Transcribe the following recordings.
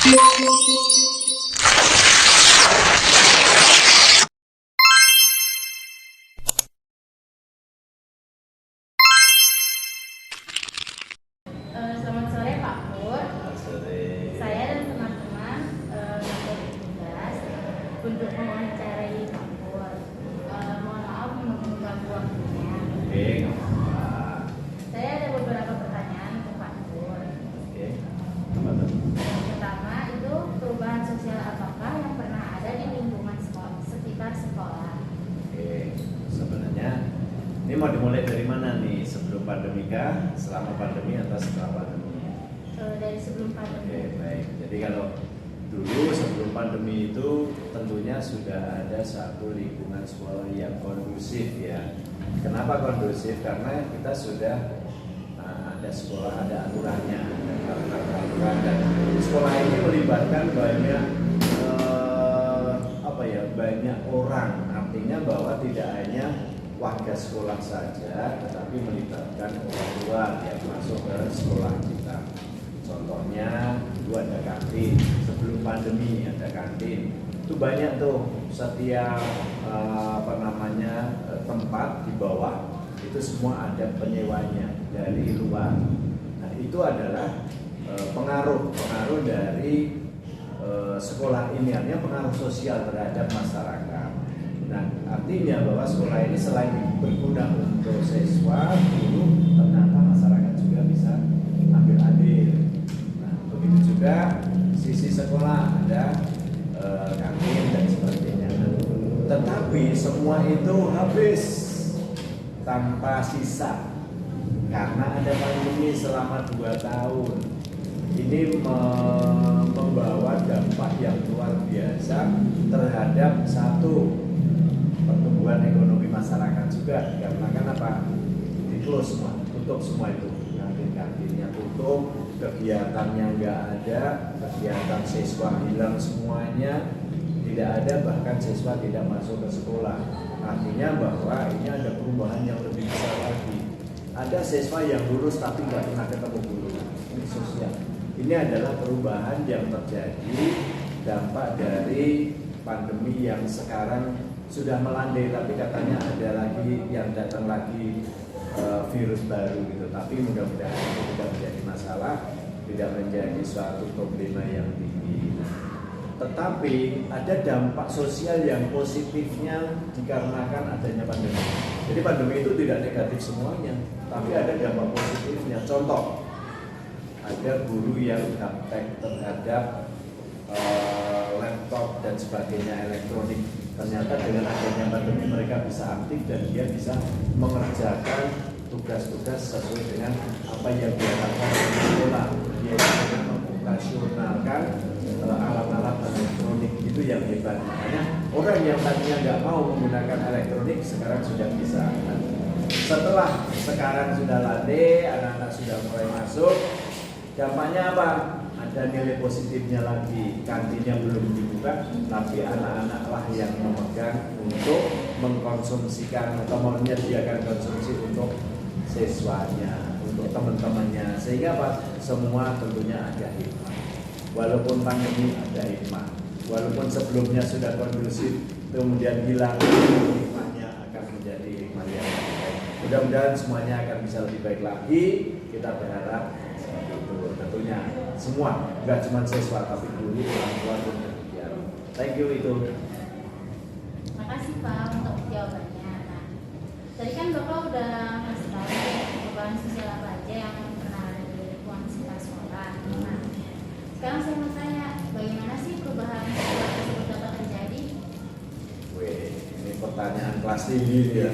Selamat sore Pak Pur. Selamat sore. Saya dan teman-teman dapat tugas untuk mewawancarai Pak Pur. Mohon maaf mengganggu waktunya. Oke, nggak apa-apa. Saya ada beberapa pertanyaan untuk Pak Pur. Oke, apa tuh? Yang pertama itu perubahan sosial apakah yang pernah ada di lingkungan sekitar sekolah? Oke, sebenarnya ini mau dimulai dari mana nih? Sebelum pandemi kah? Selama pandemi atau setelah pandemi? Dari sebelum Oke, pandemi. baik. Jadi kalau dulu sebelum pandemi itu tentunya sudah ada satu lingkungan sekolah yang kondusif ya. Kenapa kondusif? Karena kita sudah ada sekolah, ada aturannya, ada aturan, dan sekolah ini melibatkan banyak banyak orang. Artinya bahwa tidak hanya warga sekolah saja, tetapi melibatkan orang luar yang masuk ke sekolah kita. Contohnya dulu ada kantin, sebelum pandemi ada kantin. Itu banyak tuh setiap tempat di bawah itu semua ada penyewanya dari luar. Nah itu adalah pengaruh dari sekolah ini, artinya pengaruh sosial terhadap masyarakat. Nah artinya bahwa sekolah ini selain berguna untuk siswa, guru, ternyata masyarakat juga bisa ambil andil. Nah begitu juga sisi sekolah ada kantin dan sebagainya. Tetapi semua itu habis tanpa sisa karena ada pandemi selama 2 tahun. Ini membawa dampak yang luar biasa terhadap satu pertumbuhan ekonomi masyarakat juga, dikarenakan apa? Di-close semua, tutup semua itu, kantin-kantinnya tutup, kegiatannya nggak ada, kegiatan siswa hilang semuanya, tidak ada, bahkan siswa tidak masuk ke sekolah. Artinya bahwa ini ada perubahan yang lebih besar lagi. Ada siswa yang lulus tapi nggak pernah ketemu guru. Ini sosial. Ini adalah perubahan yang terjadi dampak dari pandemi yang sekarang sudah melandai, tapi katanya ada lagi yang datang lagi virus baru gitu. Tapi mudah-mudahan itu tidak menjadi masalah, tidak menjadi suatu problema yang tinggi. Tetapi ada dampak sosial yang positifnya dikarenakan adanya pandemi. Jadi pandemi itu tidak negatif semuanya, tapi ada dampak positifnya. Contoh, ada guru yang gaptek terhadap laptop dan sebagainya elektronik. Ternyata dengan adanya pandemi mereka bisa aktif dan dia bisa mengerjakan tugas-tugas sesuai dengan apa yang diharapkan di sekolah. Dia bisa mengoperasionalkan alat-alat elektronik, itu yang hebat. Makanya orang yang tadinya nggak mau menggunakan elektronik sekarang sudah bisa. Setelah sekarang sudah landai, anak-anak sudah mulai masuk. Dampaknya apa? Ada nilai positifnya lagi. Kantinnya belum dibuka, tapi anak-anak lah yang memegang untuk mengkonsumsikan atau menyediakan konsumsi untuk siswanya, untuk teman-temannya. Sehingga apa? Semua tentunya ada hikmah. Walaupun pandemi ada hikmah. Walaupun sebelumnya sudah kondusif, kemudian hilang, hikmahnya akan menjadi hikmah yang baik. Mudah-mudahan semuanya akan bisa lebih baik lagi. Kita berharap itu tentunya semua, nggak cuma siswa tapi guru, orang tua pun demikian. Thank you itu. Makasih Pak untuk jawabannya. Nah, tadi kan Bapak udah ngasih tahu perubahan sosial apa aja yang pernah ada di lingkungan sekitar sekolah. Nah, sekarang saya mau tanya, bagaimana sih perubahan sosial tersebut dapat terjadi? Wih, ini pertanyaan kelas tinggi ya.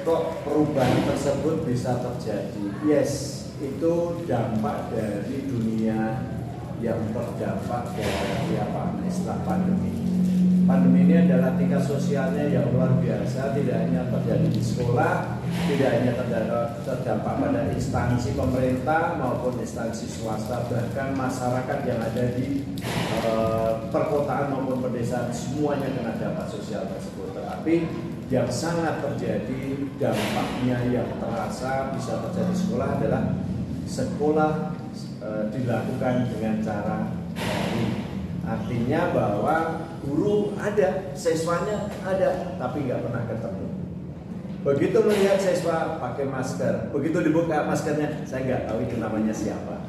Kok perubahan tersebut bisa terjadi? Yes, itu dampak dari dunia yang terdampak dari setelah pandemi. Pandemi ini adalah tingkat sosialnya yang luar biasa, tidak hanya terjadi di sekolah, tidak hanya terdampak pada instansi pemerintah maupun instansi swasta, bahkan masyarakat yang ada di perkotaan maupun pedesaan semuanya kena dampak sosial tersebut. Tetapi yang sangat terjadi dampaknya yang terasa bisa terjadi di sekolah adalah sekolah dilakukan dengan cara daring. Artinya bahwa guru ada, siswanya ada, tapi nggak pernah ketemu. Begitu melihat siswa pakai masker, begitu dibuka maskernya, saya nggak tahu itu namanya siapa.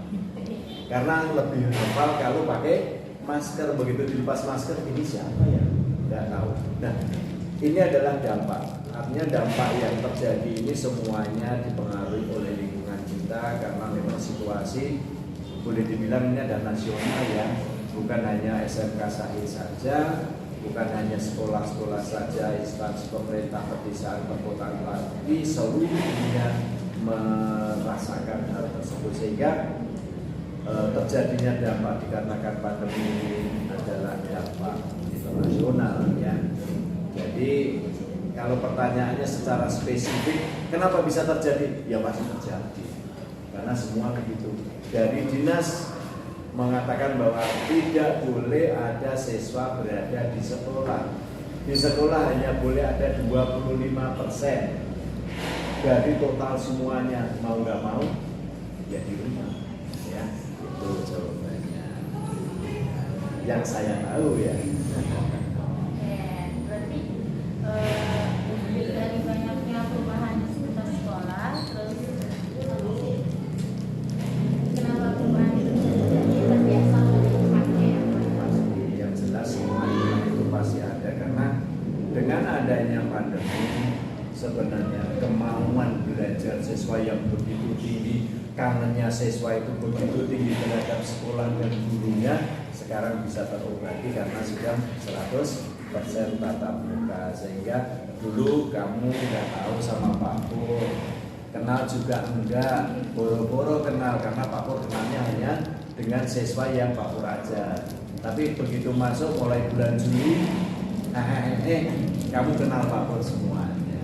Karena lebih hafal kalau pakai masker, begitu dilepas masker, ini siapa ya? Nggak tahu. Nah, ini adalah dampak. Artinya dampak yang terjadi ini semuanya dipengaruhi oleh lingkungan kita karena memang situasi boleh dibilang ini ada nasional ya, bukan hanya SMK Sahid saja, bukan hanya sekolah-sekolah saja, instansi pemerintah, pedesaan, perkotaan, tapi seluruh dunia merasakan hal tersebut sehingga terjadinya dampak dikarenakan pandemi ini adalah dampak internasional ya. Jadi kalau pertanyaannya secara spesifik, kenapa bisa terjadi? Ya pasti terjadi, karena semua begitu. Dari dinas mengatakan bahwa tidak boleh ada siswa berada di sekolah. Di sekolah hanya boleh ada 25%. Dari total semuanya, mau nggak mau, ya di rumah. Ya, itu jawabannya. Yang saya tahu ya. Berarti dari banyaknya perubahan di sekitar sekolah, terus kenapa perubahan itu terjadi? Terbiasa melihatnya ya Pak? Pasti yang jelas semuanya itu pasti ada karena dengan adanya pandemi sebenarnya kemauan belajar siswa yang begitu tinggi, kangennya siswa itu begitu tinggi terhadap sekolah dan gurunya sekarang bisa terobati karena sudah 100% tatap muka. Sehingga dulu kamu nggak tahu sama Pak Pur, kenal juga enggak, boro-boro kenal karena Pak Pur kenalnya hanya dengan siswa yang Pak Pur aja. Tapi begitu masuk mulai bulan Juli, kamu kenal Pak Pur semuanya,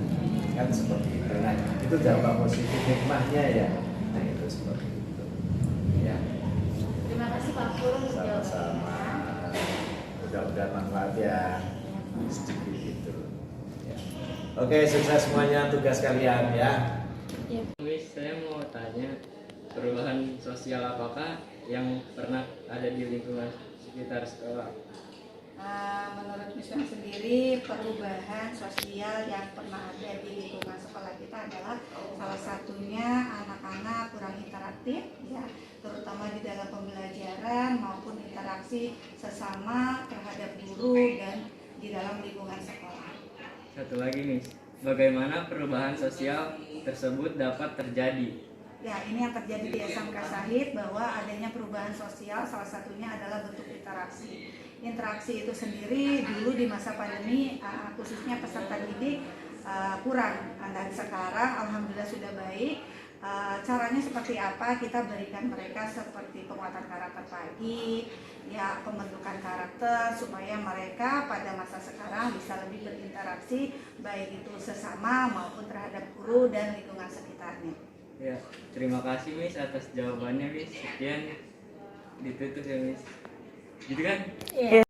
kan seperti itu. Nah itu dampak positif hikmahnya ya. Nah itu seperti itu. Ya. Terima kasih Pak Pur untuk Sama-sama. jawabannya. Mudah-mudahan manfaat ya. Sedikit itu. Ya. Oke, sukses semuanya tugas kalian ya. Miss, saya mau tanya, perubahan sosial apakah yang pernah ada di lingkungan sekitar sekolah? Menurut Misalnya sendiri, perubahan sosial yang pernah ada di lingkungan sekolah kita adalah salah satunya anak-anak kurang interaktif ya, terutama di dalam pembelajaran maupun interaksi sesama terhadap guru dan di dalam lingkungan sekolah. Satu lagi Miss, bagaimana perubahan sosial tersebut dapat terjadi? Ya, ini yang terjadi di SMK Sahid bahwa adanya perubahan sosial salah satunya adalah bentuk interaksi. Interaksi itu sendiri dulu di masa pandemi khususnya peserta didik kurang, dan sekarang alhamdulillah sudah baik. Caranya seperti apa? Kita berikan mereka seperti penguatan karakter pagi, ya pembentukan karakter supaya mereka pada masa sekarang bisa lebih berinteraksi baik itu sesama maupun terhadap guru dan lingkungan sekitarnya. Ya, terima kasih Miss atas jawabannya Miss. Sekian, ditutup ya Miss. Gitu kan? Iya.